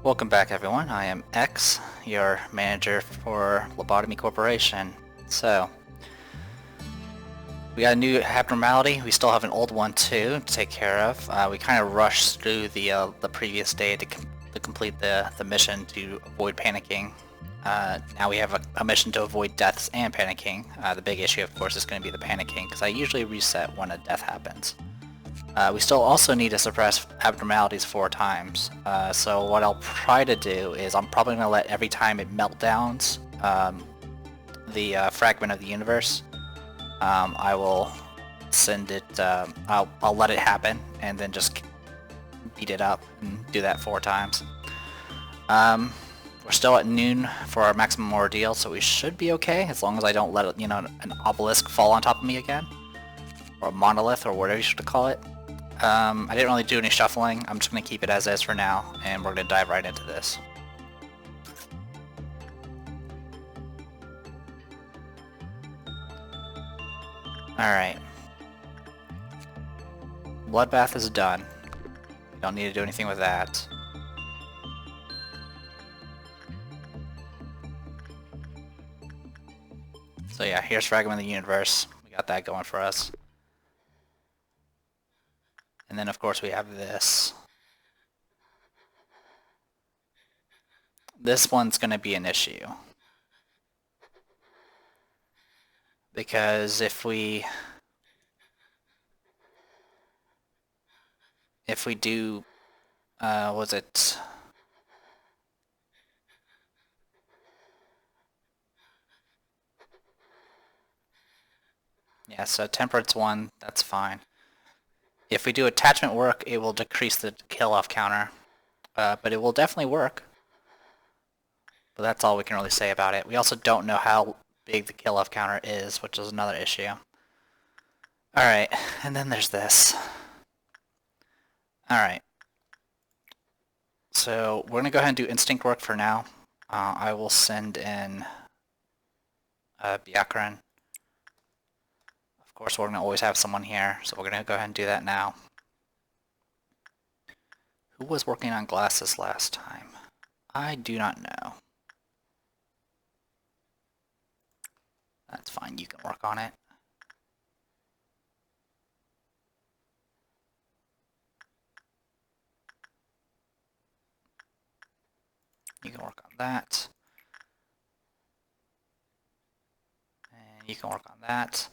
Welcome back everyone, I am X, your manager for Lobotomy Corporation. So, we got a new abnormality, we still have an old one too to take care of. We kind of rushed through the previous day to complete the mission to avoid panicking. Now we have a mission to avoid deaths and panicking. The big issue of course is going to be the panicking, because I usually reset when a death happens. We still also need to suppress abnormalities 4 times. So what I'll try to do is I'm probably going to let every time it meltdowns the fragment of the universe, I will send it, I'll let it happen and then just beat it up and do that 4 times. We're still at noon for our maximum ordeal, so we should be okay as long as I don't let an obelisk fall on top of me again. Or a monolith, or whatever you should call it. I didn't really do any shuffling, I'm just going to keep it as is for now, and we're going to dive right into this. Alright. Bloodbath is done. We don't need to do anything with that. So yeah, here's Fragment of the Universe. We got that going for us. And then of course we have this. This one's going to be an issue. Because if we do, was it... Yeah, so Temperance 1, that's fine. If we do attachment work, it will decrease the kill-off counter, but it will definitely work. But that's all we can really say about it. We also don't know how big the kill-off counter is, which is another issue. Alright, and then there's this. Alright. So, we're going to go ahead and do instinct work for now. I will send in Biakran. Of course, we're going to always have someone here, so we're going to go ahead and do that now. Who was working on glasses last time? I do not know. That's fine, you can work on it. You can work on that. And you can work on that.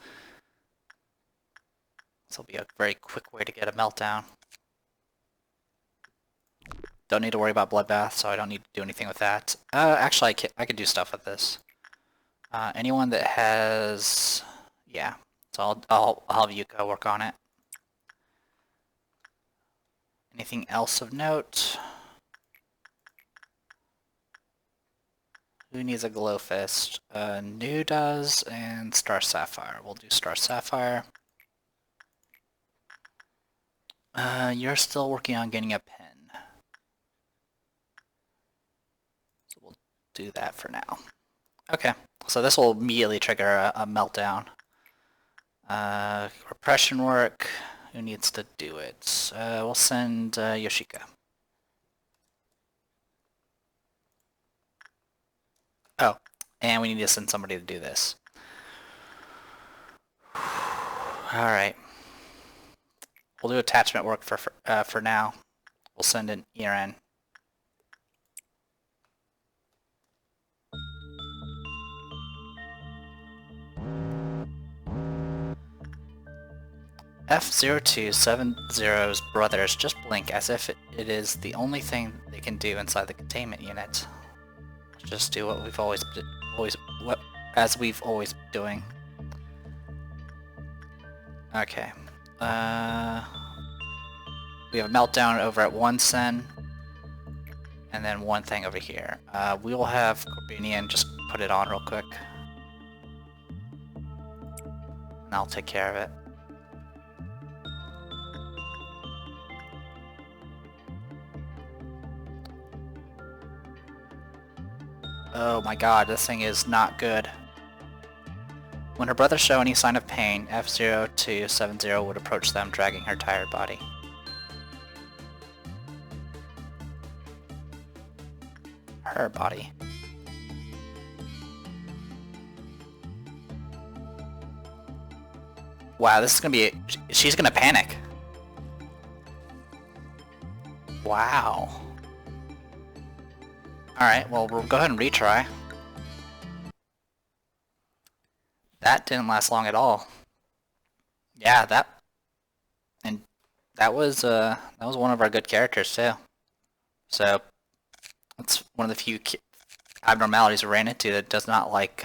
This will be a very quick way to get a meltdown. Don't need to worry about bloodbath, so I don't need to do anything with that. Actually, I could do stuff with this. Anyone that has... yeah, so I'll have Yuka work on it. Anything else of note? Who needs a glow fist? New does, and Star Sapphire. We'll do Star Sapphire. You're still working on getting a pen. So we'll do that for now. Okay, so this will immediately trigger a meltdown. Repression work. Who needs to do it? We'll send Yoshika. Oh, and we need to send somebody to do this. Alright. We'll do attachment work for now. We'll send an Iran. F0270's brothers just blink as if it is the only thing they can do inside the containment unit. Just do what we've always been doing. Okay. We have a meltdown over at 1 Sen, and then one thing over here. We will have Corbinian just put it on real quick, and I'll take care of it. Oh my god, this thing is not good. When her brothers show any sign of pain, F0270 would approach them, dragging her tired body. her body. Wow, this is gonna be... she's gonna panic. Wow. Alright, well, we'll go ahead and retry. That didn't last long at all. Yeah, that was one of our good characters too. So it's one of the few abnormalities we ran into that does not like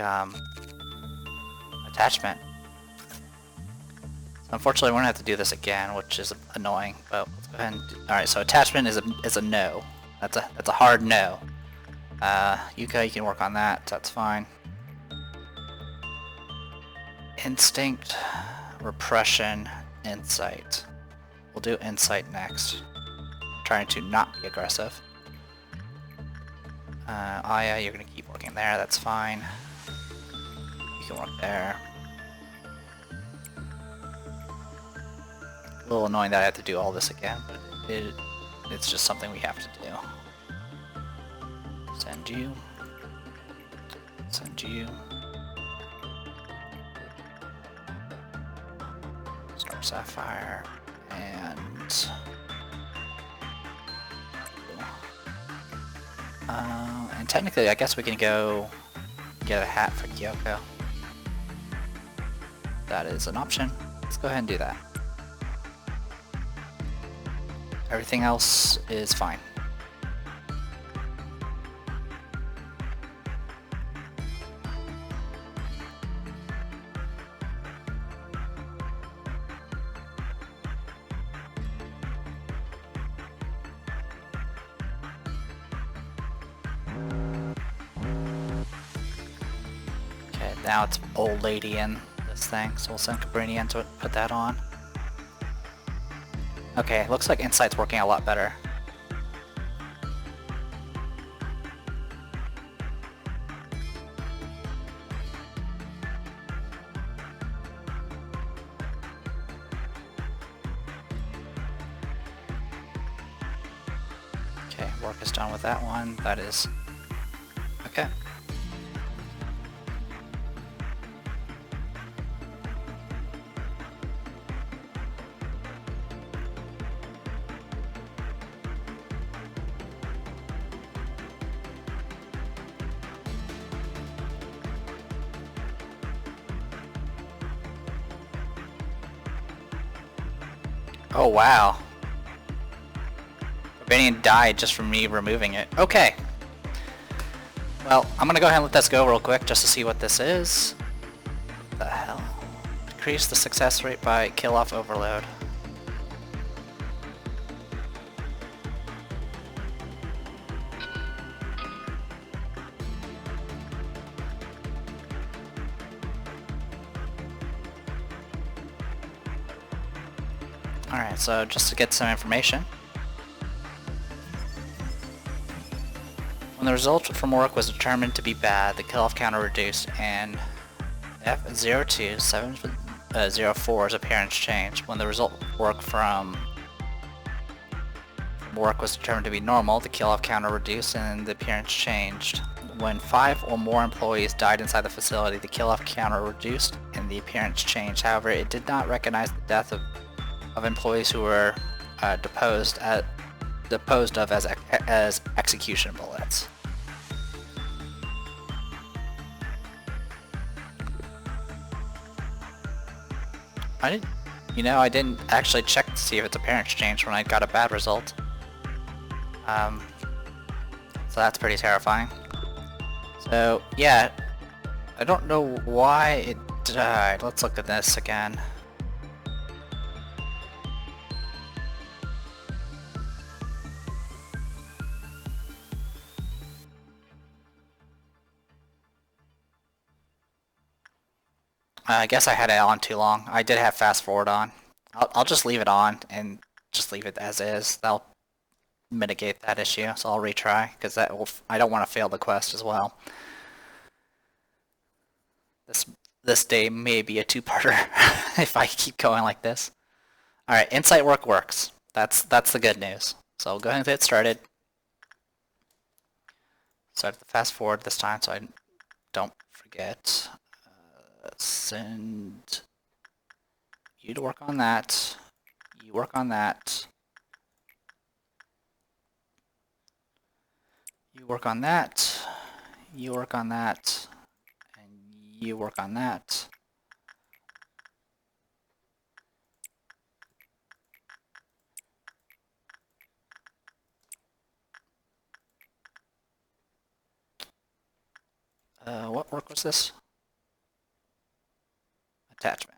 attachment. So unfortunately, we're gonna have to do this again, which is annoying. But let's go ahead and all right. So attachment is a no. That's a hard no. Yuka, you can work on that. That's fine. Instinct, repression, insight. We'll do insight next. Trying to not be aggressive. Aya, you're gonna keep working there, that's fine. You can work there. A little annoying that I have to do all this again, but it's just something we have to do. Send you. Send you. Star Sapphire. And technically, I guess we can go get a hat for Kyoko. That is an option. Let's go ahead and do that. Everything else is fine. Now it's old lady in this thing, so we'll send Cabrini in to put that on. Okay, looks like Insight's working a lot better. Okay, work is done with that one. That is... okay. Oh wow. Urbanian died just from me removing it. Okay. Well, I'm gonna go ahead and let this go real quick just to see what this is. What the hell? Decrease the success rate by Qliphoth overload. Alright, so just to get some information. When the result from work was determined to be bad, the kill-off counter reduced and F02704's appearance changed. When the result work from work was determined to be normal, the kill-off counter reduced and the appearance changed. When 5 or more employees died inside the facility, the kill-off counter reduced and the appearance changed. However, it did not recognize the death of employees who were deposed of as execution bullets. I didn't actually check to see if its appearance changed when I got a bad result. So that's pretty terrifying. So yeah, I don't know why it died. Let's look at this again. I guess I had it on too long. I did have fast forward on. I'll just leave it on and just leave it as is. That'll mitigate that issue. So I'll retry because I don't want to fail the quest as well. This day may be a two-parter if I keep going like this. All right, insight works. That's the good news. So I'll go ahead and get started. So I have to fast forward this time so I don't forget. Send you to work on that. You work on that. You work on that. You work on that. And you work on that. What work was this? Attachment.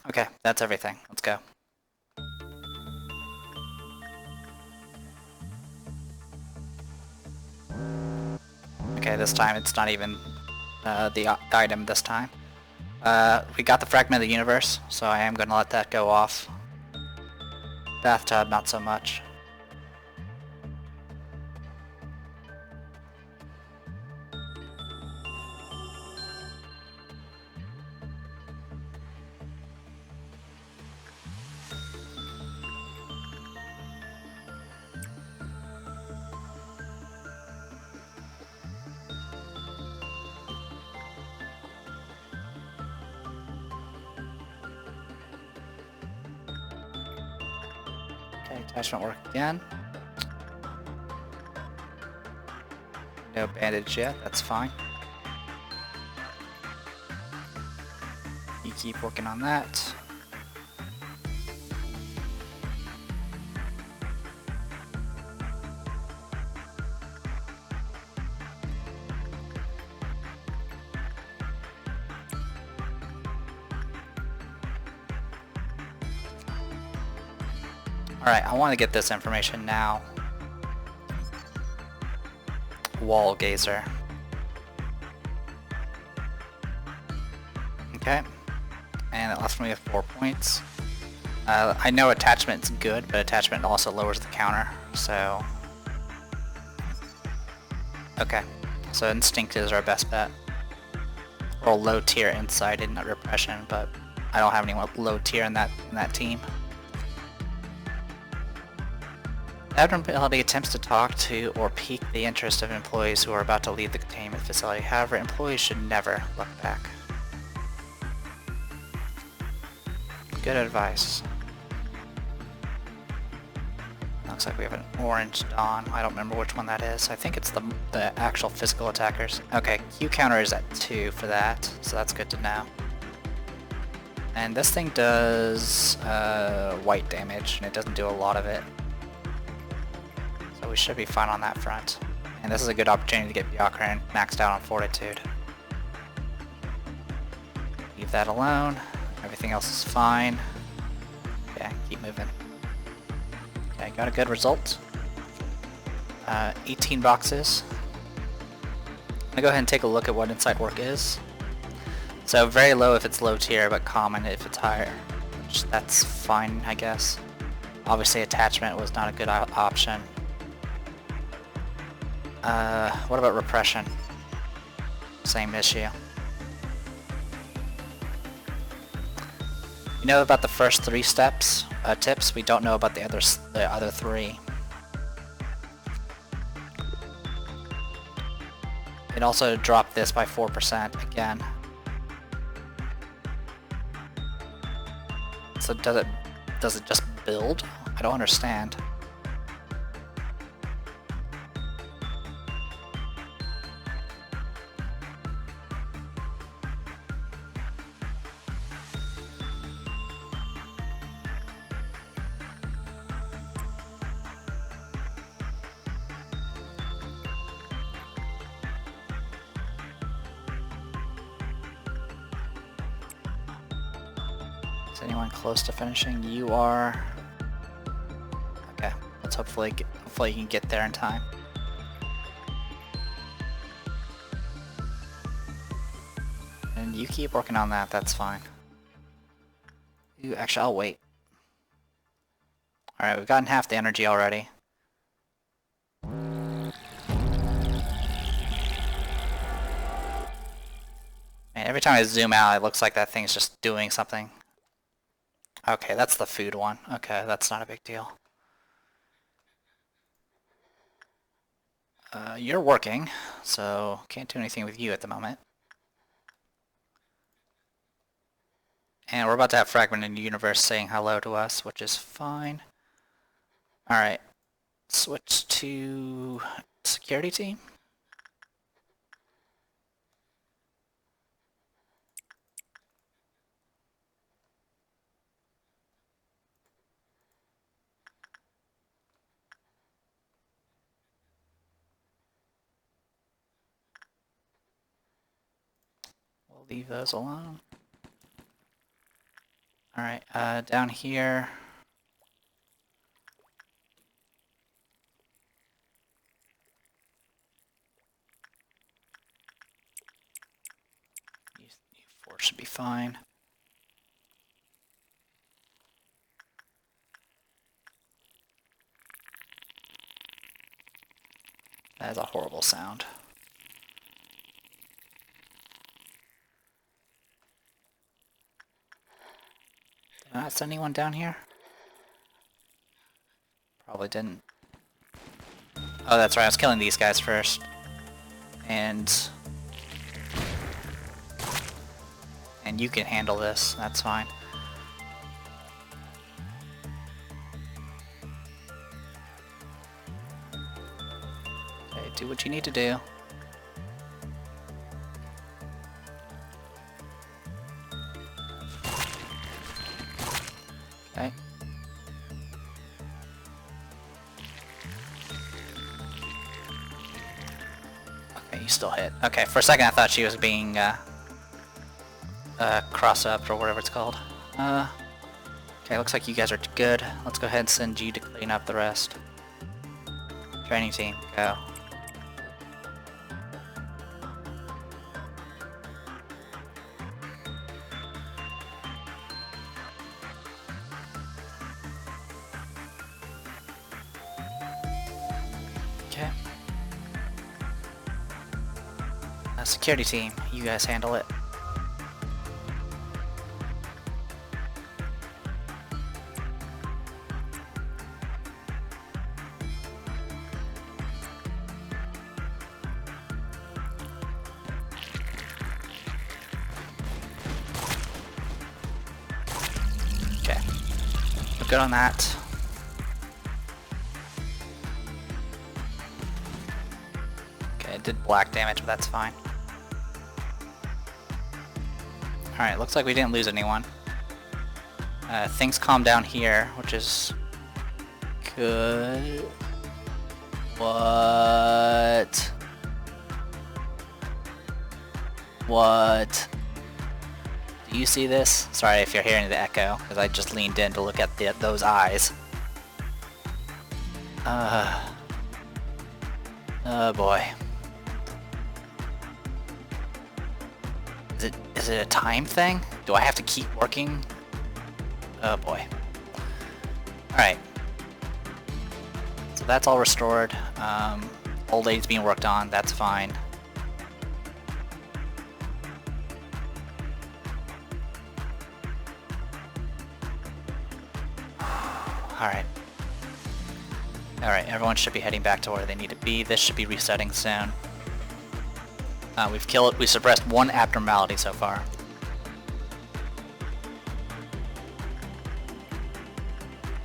Okay, that's everything. Let's go. Okay, this time it's not even the item this time. We got the fragment of the universe, so I am going to let that go off. Bathtub, not so much. Okay, attachment work again. No bandage yet, that's fine. You keep working on that. Alright, I want to get this information now. Wall gazer. Okay. And it left me with 4 points. I know attachment's good, but attachment also lowers the counter, so... Okay. So instinct is our best bet. Or low tier insight in repression, but I don't have anyone low tier in that team. Abnormality attempts to talk to or pique the interest of employees who are about to leave the containment facility. However, employees should never look back. Good advice. Looks like we have an orange dawn. I don't remember which one that is. I think it's the actual physical attackers. Okay, Q counter is at 2 for that, so that's good to know. And this thing does white damage, and it doesn't do a lot of it. So we should be fine on that front. And this is a good opportunity to get Byakuran maxed out on Fortitude. Leave that alone. Everything else is fine. Okay, keep moving. Okay, got a good result. 18 boxes. I'm gonna go ahead and take a look at what inside work is. So very low if it's low tier, but common if it's higher. Which that's fine, I guess. Obviously attachment was not a good option. What about repression? Same issue. You know about the first 3 steps, tips, we don't know about the other 3. It also dropped this by 4% again. So does it just build? I don't understand. Is anyone close to finishing? You are. Okay, let's hopefully you can get there in time. And you keep working on that, that's fine. Actually, I'll wait. Alright, we've gotten half the energy already. And every time I zoom out, it looks like that thing's just doing something. Okay, that's the food one. Okay, that's not a big deal. You're working, so can't do anything with you at the moment. And we're about to have Fragment in the Universe saying hello to us, which is fine. Alright, switch to security team. We'll leave those alone. Alright, down here. You four should be fine. That is a horrible sound. Did I not send anyone down here? Probably didn't. Oh, that's right, I was killing these guys first. And you can handle this, that's fine. Okay, do what you need to do. Okay. Okay, you still hit. Okay, for a second I thought she was being cross-up or whatever it's called. Okay, looks like you guys are good. Let's go ahead and send you to clean up the rest. Training team, go. Okay. Security team, you guys handle it. Okay. We're good on that. Okay, it did black damage, but that's fine. Alright, looks like we didn't lose anyone. Things calm down here, which is good. What? What? Do you see this? Sorry if you're hearing the echo, because I just leaned in to look at those eyes. Oh boy. Is it a time thing? Do I have to keep working? Oh boy. Alright. So that's all restored. Old lady's being worked on, that's fine. Alright. Alright, everyone should be heading back to where they need to be. This should be resetting soon. We've suppressed one abnormality so far.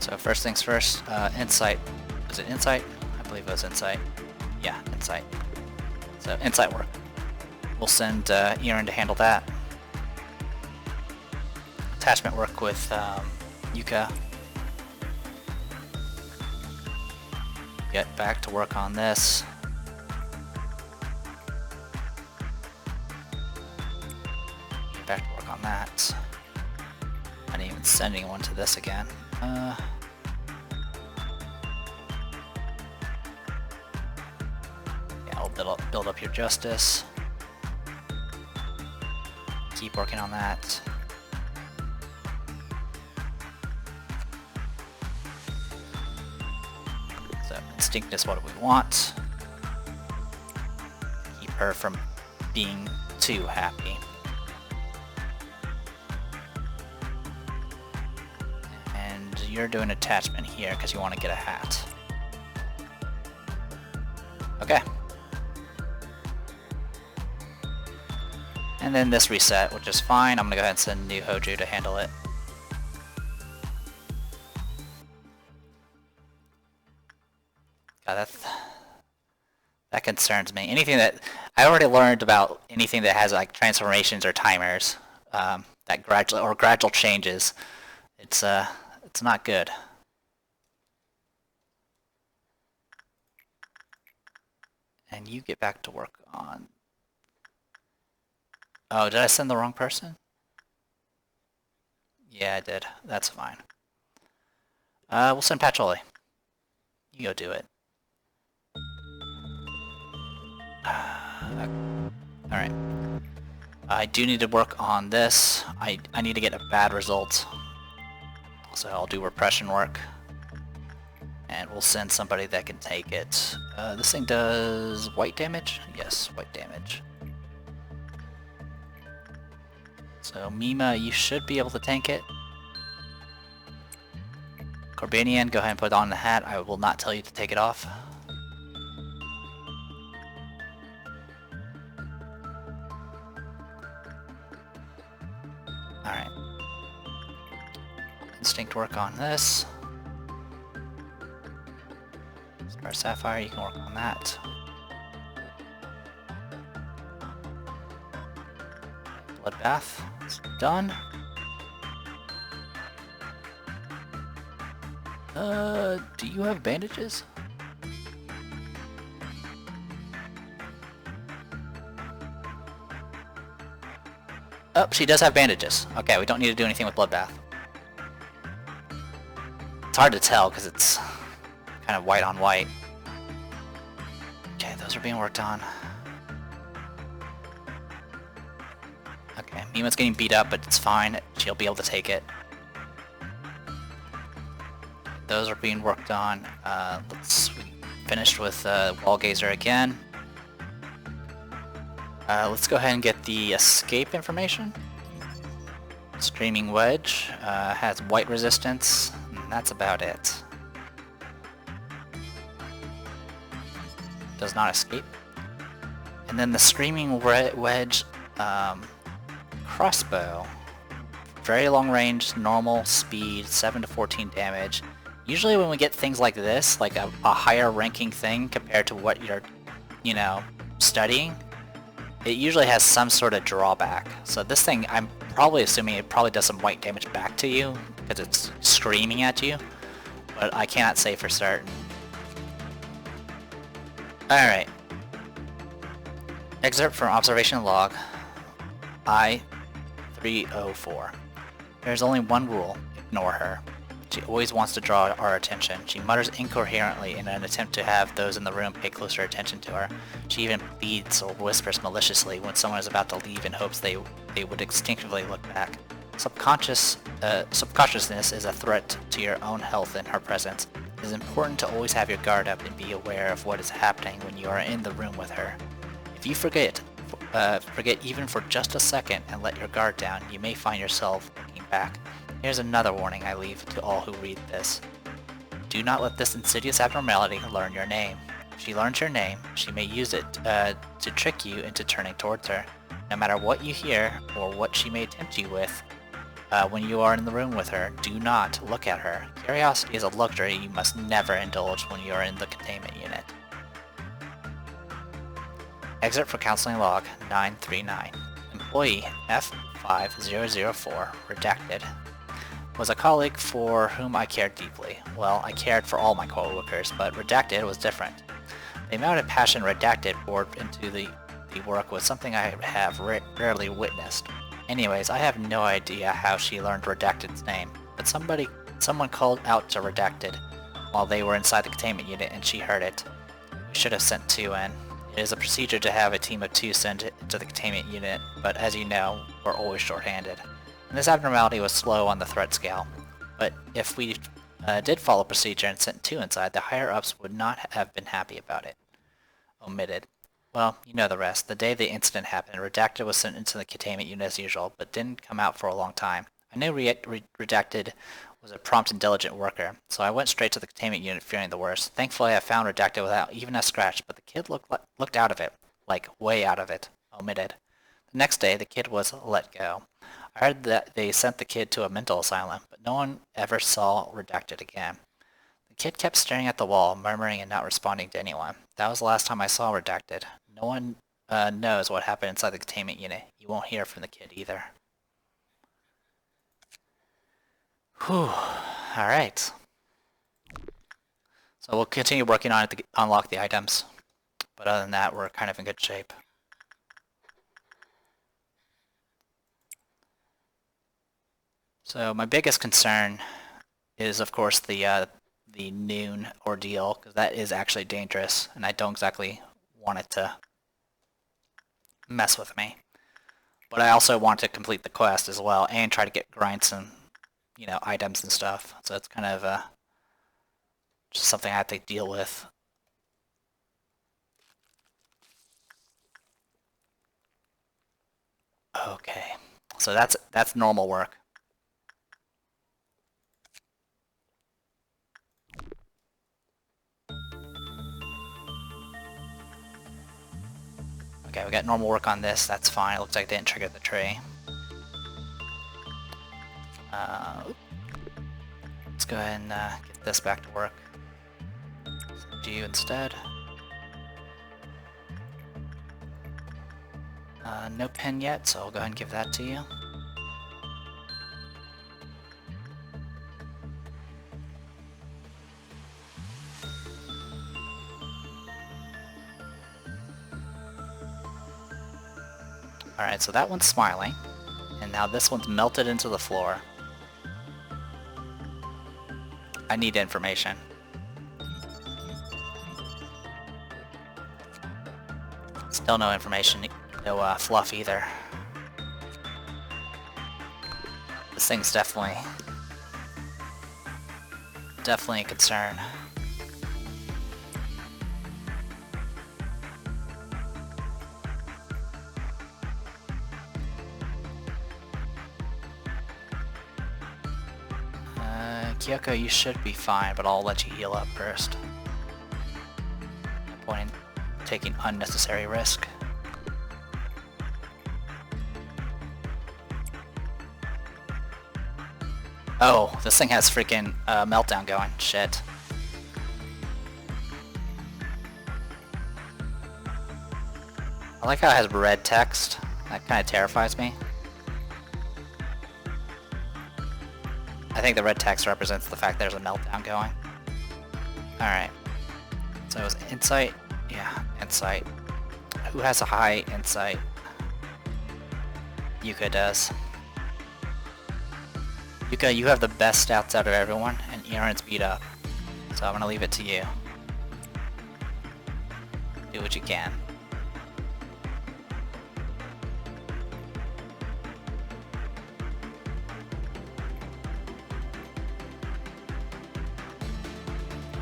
So first things first, insight. Was it insight? I believe it was insight. Yeah, insight. So insight work. We'll send Erin to handle that. Attachment work with Yuka. Get back to work on this. Get back to work on that. I didn't even send anyone to this again. Yeah, I'll build up your justice. Keep working on that. So instinct is what we want. Keep her from being too happy. And you're doing attachment here because you want to get a hat. Okay. And then this reset, which is fine. I'm gonna go ahead and send new Hoju to handle it. God, that concerns me. Anything that I already learned about anything that has like transformations or timers, that gradual changes, it's not good. And you get back to work on. Oh, did I send the wrong person? Yeah, I did. That's fine. We'll send Patchouli. You go do it. Alright. I do need to work on this. I need to get a bad result. So I'll do repression work. And we'll send somebody that can take it. This thing does white damage? Yes, white damage. So Mima, you should be able to tank it. Corbanian, go ahead and put on the hat. I will not tell you to take it off. Alright. Instinct work on this. Star Sapphire, you can work on that. Bloodbath, it's done. Do you have bandages? Oh, she does have bandages. Okay, we don't need to do anything with Bloodbath. It's hard to tell because it's kind of white on white. Okay, those are being worked on. Okay, Mima's getting beat up, but it's fine. She'll be able to take it. Those are being worked on. We finished with Wallgazer again. Let's go ahead and get the escape information. Screaming Wedge has white resistance, and that's about it. Does not escape. And then the Screaming Wedge Crossbow. Very long range, normal speed, 7 to 14 damage. Usually when we get things like this, like a higher ranking thing compared to what you're, studying, it usually has some sort of drawback. So this thing, I'm probably assuming it probably does some white damage back to you, because it's screaming at you, but I cannot say for certain. Alright. Excerpt from observation log, I-304. There's only one rule, ignore her. She always wants to draw our attention. She mutters incoherently in an attempt to have those in the room pay closer attention to her. She even pleads or whispers maliciously when someone is about to leave in hopes they would instinctively look back. Subconsciousness is a threat to your own health in her presence. It is important to always have your guard up and be aware of what is happening when you are in the room with her. If you forget even for just a second and let your guard down, you may find yourself looking back. Here's another warning I leave to all who read this. Do not let this insidious abnormality learn your name. If she learns your name, she may use it to trick you into turning towards her. No matter what you hear or what she may tempt you with, when you are in the room with her, do not look at her. Curiosity is a luxury you must never indulge when you are in the containment unit. Excerpt from Counseling Log 939. Employee F5004, redacted, was a colleague for whom I cared deeply. Well, I cared for all my co-workers, but redacted was different. The amount of passion redacted poured into the work was something I have rarely witnessed. Anyways, I have no idea how she learned redacted's name, but someone called out to redacted while they were inside the containment unit and she heard it. We should have sent 2 in. It is a procedure to have a team of 2 sent into the containment unit, but as you know, we're always short-handed. And this abnormality was slow on the threat scale, but if we did follow procedure and sent 2 inside, the higher-ups would not have been happy about it. Omitted. Well, you know the rest. The day the incident happened, Redacted was sent into the containment unit as usual, but didn't come out for a long time. I knew Redacted was a prompt and diligent worker, so I went straight to the containment unit fearing the worst. Thankfully I found redacted without even a scratch, but the kid looked out of it. Like, way out of it. Omitted. The next day, the kid was let go. I heard that they sent the kid to a mental asylum, but no one ever saw redacted again. The kid kept staring at the wall, murmuring and not responding to anyone. That was the last time I saw redacted. No one knows what happened inside the containment unit. You won't hear from the kid either. Whew. Alright. So we'll continue working on it to unlock the items. But other than that, we're kind of in good shape. So my biggest concern is, of course, the noon ordeal, because that is actually dangerous, and I don't exactly want it to mess with me. But I also want to complete the quest as well, and try to grind some, you know, items and stuff. So it's kind of just something I have to deal with. Okay, so that's normal work. Okay, we got normal work on this, that's fine. It looks like it didn't trigger the tree. Let's go ahead and get this back to work. Send you instead. No pen yet, so I'll go ahead and give that to you. Alright, so that one's smiling, and now this one's melted into the floor. I need information. Still no information, no fluff either. This thing's definitely a concern. Kyoko, you should be fine, but I'll let you heal up first. No point in taking unnecessary risk. Oh, this thing has freaking meltdown going. Shit. I like how it has red text. That kind of terrifies me. I think the red text represents the fact there's a meltdown going. Alright. So it was insight. Yeah, insight. Who has a high insight? Yuka does. Yuka, you have the best stats out of everyone, and Aaron's beat up. So I'm gonna leave it to you. Do what you can.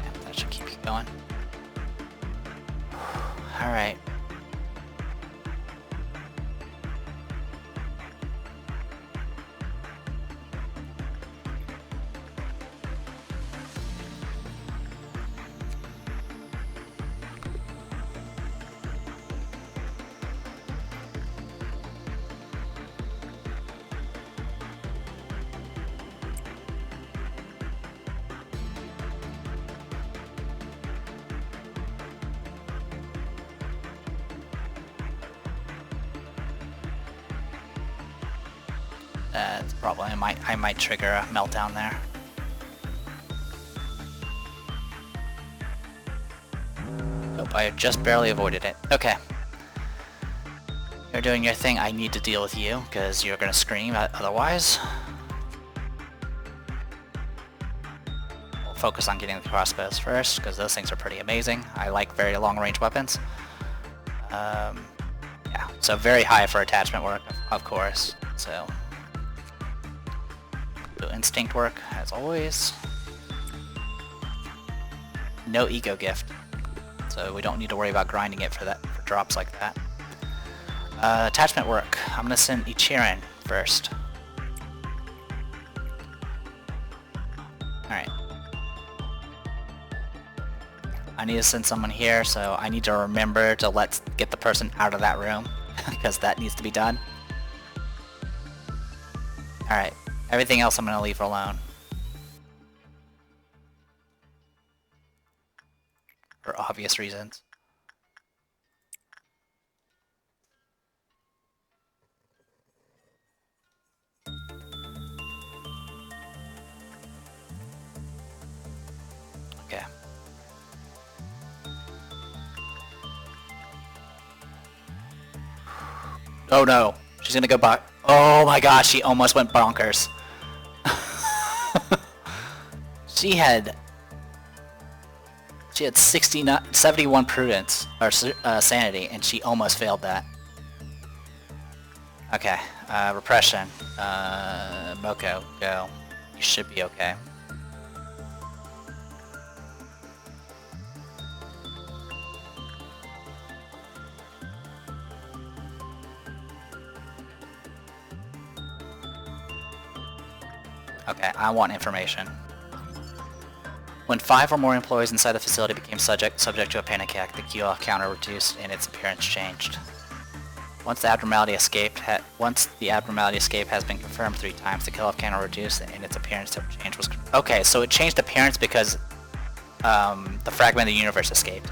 Yeah, that should keep you going. Alright. That's probably, I might trigger a meltdown there. Nope, I just barely avoided it. Okay. You're doing your thing, I need to deal with you, because you're gonna scream otherwise. We'll focus on getting the crossbows first, because those things are pretty amazing. I like very long range weapons. Yeah, so very high for attachment work, of course. So instinct work, as always. No ego gift, so we don't need to worry about grinding it for drops like that. Attachment work. I'm gonna send Ichiran first. Alright. I need to send someone here, so I need to remember to get the person out of that room, because that needs to be done. Alright. Everything else I'm going to leave alone. For obvious reasons. Okay. Oh no, she's gonna go back. Oh my gosh, she almost went bonkers. She had 71 prudence, or sanity, and she almost failed that. Okay, repression. Moko, go. You should be okay. Okay, I want information. When 5 or more employees inside the facility became subject to a panic attack, the Qliphoth counter reduced and its appearance changed. Once the abnormality escape has been confirmed 3 times, the Qliphoth counter reduced and its appearance change was. Okay, so it changed appearance because the fragment of the universe escaped.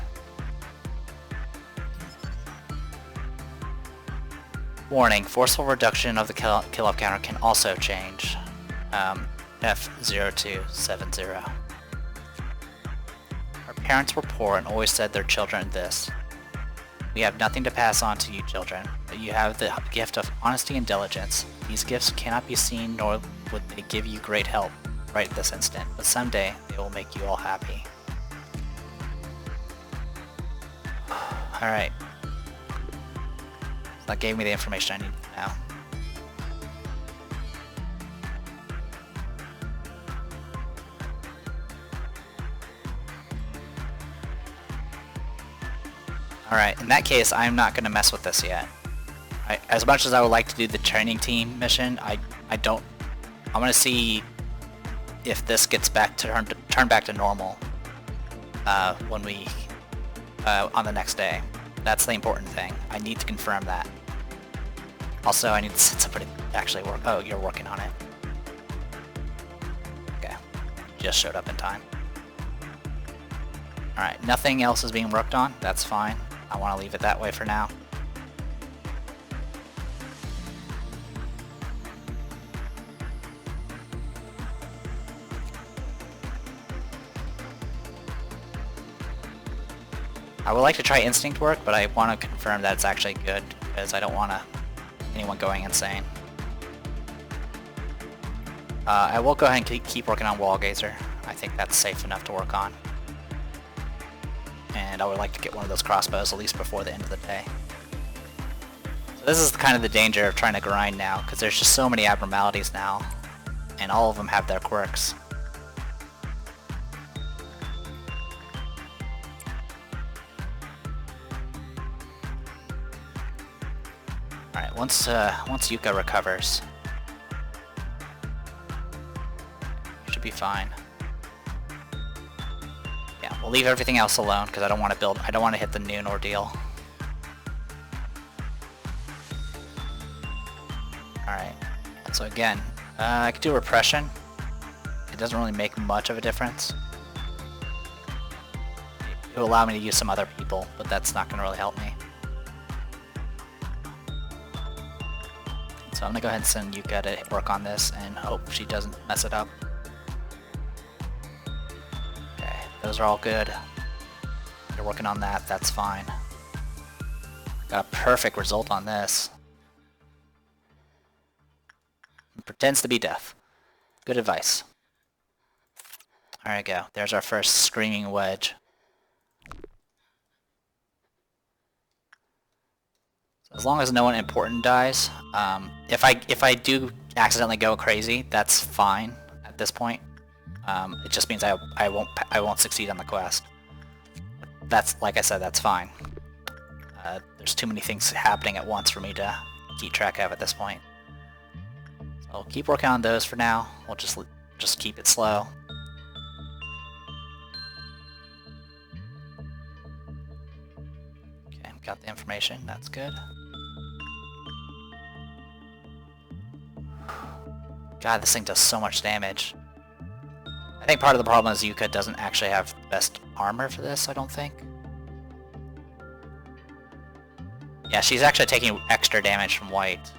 Warning: forceful reduction of the Qliphoth counter can also change. F0270. Our parents were poor and always said their children this. We have nothing to pass on to you children, but you have the gift of honesty and diligence. These gifts cannot be seen, nor would they give you great help right at this instant, but someday they will make you all happy. Alright. That gave me the information I need now. Alright, in that case, I'm not going to mess with this yet. As much as I would like to do the training team mission, I want to see if this gets back to turn back to normal when we on the next day. That's the important thing. I need to confirm that. Also, I need to send somebody to actually work. Oh, you're working on it. Okay, just showed up in time. Alright, nothing else is being worked on. That's fine. I want to leave it that way for now. I would like to try instinct work, but I want to confirm that it's actually good, because I don't want anyone going insane. I will go ahead and keep working on Wall Gazer. I think that's safe enough to work on. And I would like to get one of those crossbows at least before the end of the day. So this is kind of the danger of trying to grind now, because there's just so many abnormalities now, and all of them have their quirks. Alright, once Yuka recovers, should be fine. Yeah, we'll leave everything else alone because I don't want to hit the noon ordeal. Alright, so again, I could do Repression. It doesn't really make much of a difference. It will allow me to use some other people, but that's not going to really help me. So I'm going to go ahead and send Yuka to work on this and hope she doesn't mess it up. Okay, those are all good. You're working on that, that's fine. Got a perfect result on this. It pretends to be deaf. Good advice. There we go. There's our first screaming wedge. As long as no one important dies, if I do accidentally go crazy, that's fine at this point. It just means I won't succeed on the quest. That's, like I said, that's fine. There's too many things happening at once for me to keep track of at this point. So I'll keep working on those for now. We'll just keep it slow. information. That's good. God, this thing does so much damage. I think part of the problem is Yuka doesn't actually have the best armor for this, I don't think. Yeah, she's actually taking extra damage from white.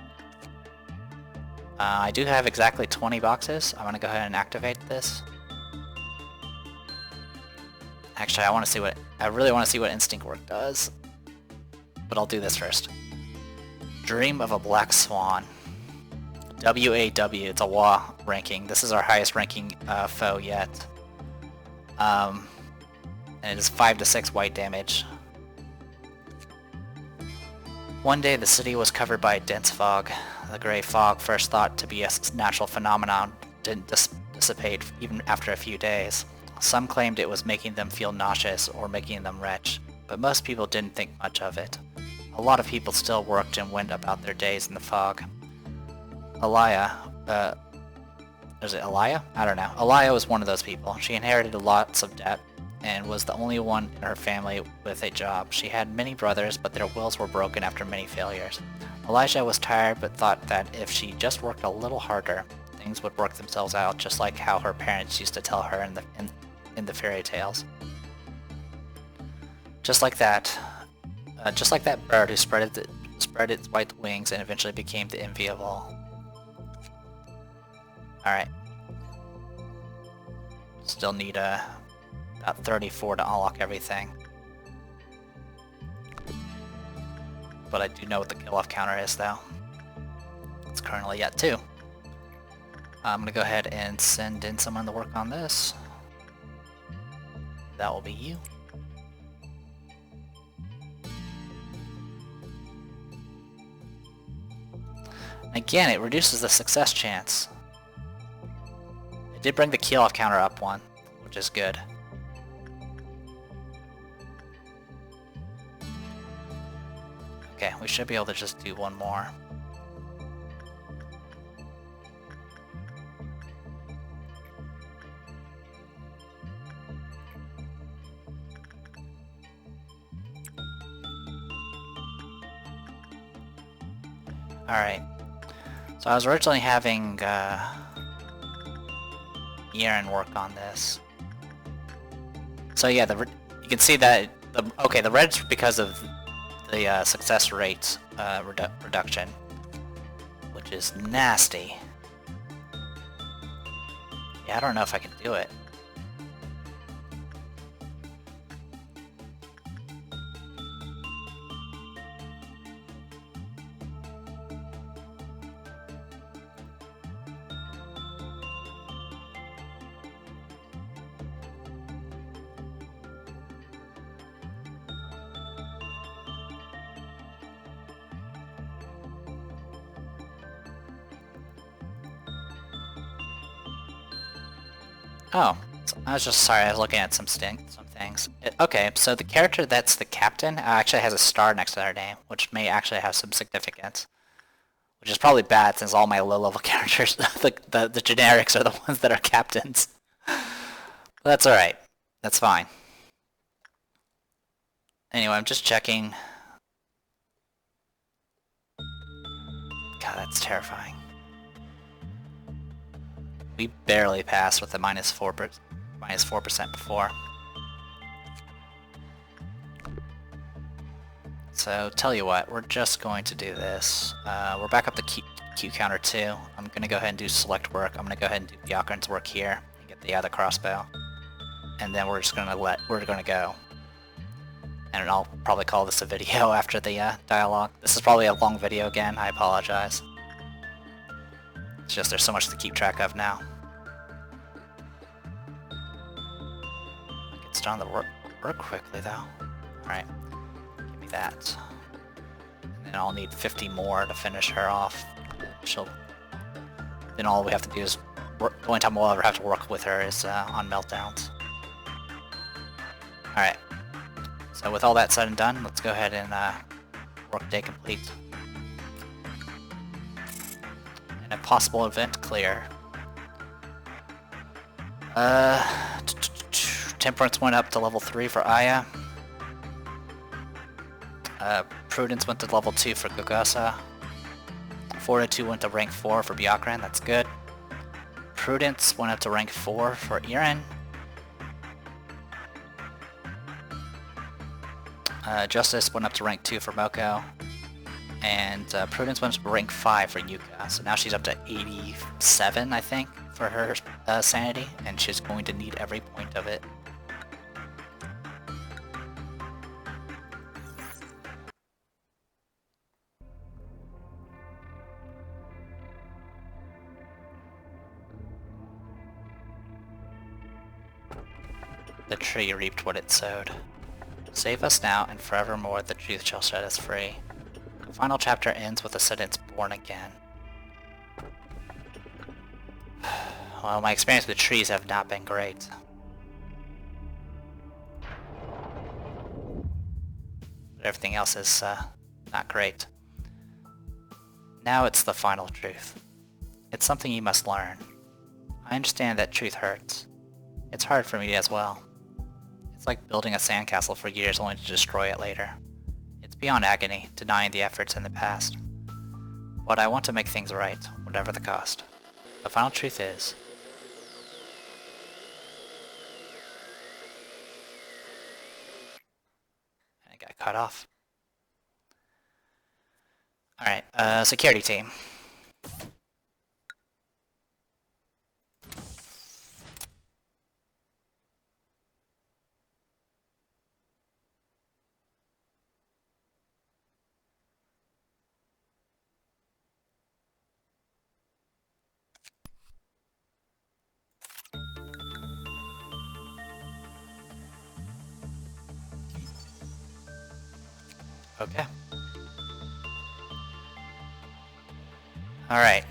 I do have exactly 20 boxes. I'm gonna go ahead and activate this. Actually, I really want to see what Instinct Work does. But I'll do this first. Dream of a Black Swan. WAW, it's a WA ranking. This is our highest ranking foe yet. And it is 5 to 6 white damage. One day the city was covered by a dense fog. The gray fog, first thought to be a natural phenomenon, didn't dissipate even after a few days. Some claimed it was making them feel nauseous or making them retch, but most people didn't think much of it. A lot of people still worked and went about their days in the fog. Alaya, is it Alaya? I don't know. Alaya was one of those people. She inherited lots of debt and was the only one in her family with a job. She had many brothers, but their wills were broken after many failures. Elijah was tired, but thought that if she just worked a little harder, things would work themselves out, just like how her parents used to tell her in the fairy tales. Just like that bird who spread its white wings and eventually became the enviable. Alright. Still need about 34 to unlock everything. But I do know what the Qliphoth counter is though. It's currently at 2. I'm gonna go ahead and send in someone to work on this. That will be you. Again, it reduces the success chance. It did bring the Qliphoth counter up 1, which is good. Okay, we should be able to just do one more. Alright, so I was originally having Aaron work on this. So yeah, you can see that, the red's because of the success rate reduction, which is nasty. Yeah, I don't know if I can do it. Oh, I was just sorry, I was looking at some things. Okay, so the character that's the captain actually has a star next to their name, which may actually have some significance. Which is probably bad since all my low-level characters, the generics are the ones that are captains. But that's alright. That's fine. Anyway, I'm just checking. God, that's terrifying. We barely passed with the minus 4% before. So, tell you what, we're just going to do this. We're back up to Q counter 2. I'm going to go ahead and do select work. I'm going to go ahead and do Bjorkran's work here and get the other crossbow. And then we're just going to go. And I'll probably call this a video after the dialogue. This is probably a long video again, I apologize. It's just there's so much to keep track of now. It's done the work quickly though. Alright, give me that. And then I'll need 50 more to finish her off. Then all we have to do is the only time we'll ever have to work with her is on meltdowns. Alright, so with all that said and done, let's go ahead and work day complete. And a possible event clear. Temperance went up to level 3 for Aya. Prudence went to level 2 for Gugasa. Fortitude went to rank 4 for Byakuran, that's good. Prudence went up to rank 4 for Irin. Justice went up to rank 2 for Moko. And Prudence went up to rank 5 for Yuka. So now she's up to 87, I think, for her sanity. And she's going to need every point of it. The tree reaped what it sowed. Save us now, and forevermore the truth shall set us free. The final chapter ends with the sentence, born again. Well, my experience with trees have not been great. But everything else is not great. Now it's the final truth. It's something you must learn. I understand that truth hurts. It's hard for me as well. It's like building a sandcastle for years only to destroy it later. It's beyond agony, denying the efforts in the past. But I want to make things right, whatever the cost. The final truth is... and it got cut off. Alright, security team. Okay. Alright.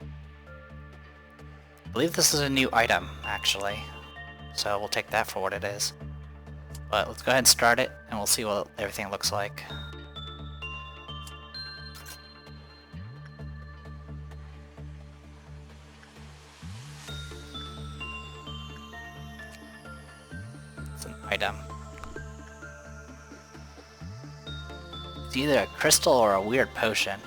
I believe this is a new item, actually. So we'll take that for what it is. But let's go ahead and start it, and we'll see what everything looks like. It's an item. It's either a crystal or a weird potion.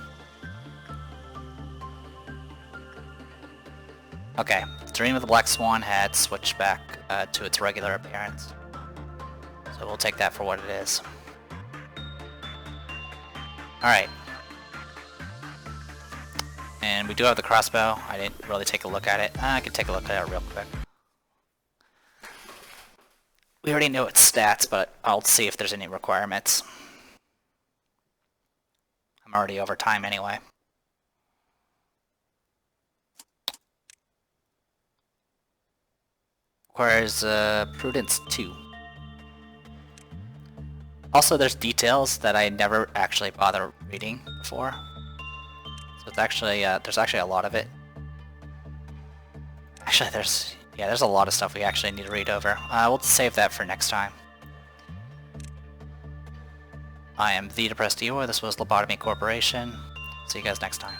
Okay, Dream of the Black Swan had switched back to its regular appearance. So we'll take that for what it is. Alright. And we do have the crossbow. I didn't really take a look at it. I can take a look at it real quick. We already know its stats, but I'll see if there's any requirements. I'm already over time anyway. Requires Prudence 2. Also, there's details that I never actually bother reading before. So it's actually, there's actually a lot of it. Actually, there's a lot of stuff we actually need to read over. We'll save that for next time. I am the Depressed Eeyore. This was Lobotomy Corporation. See you guys next time.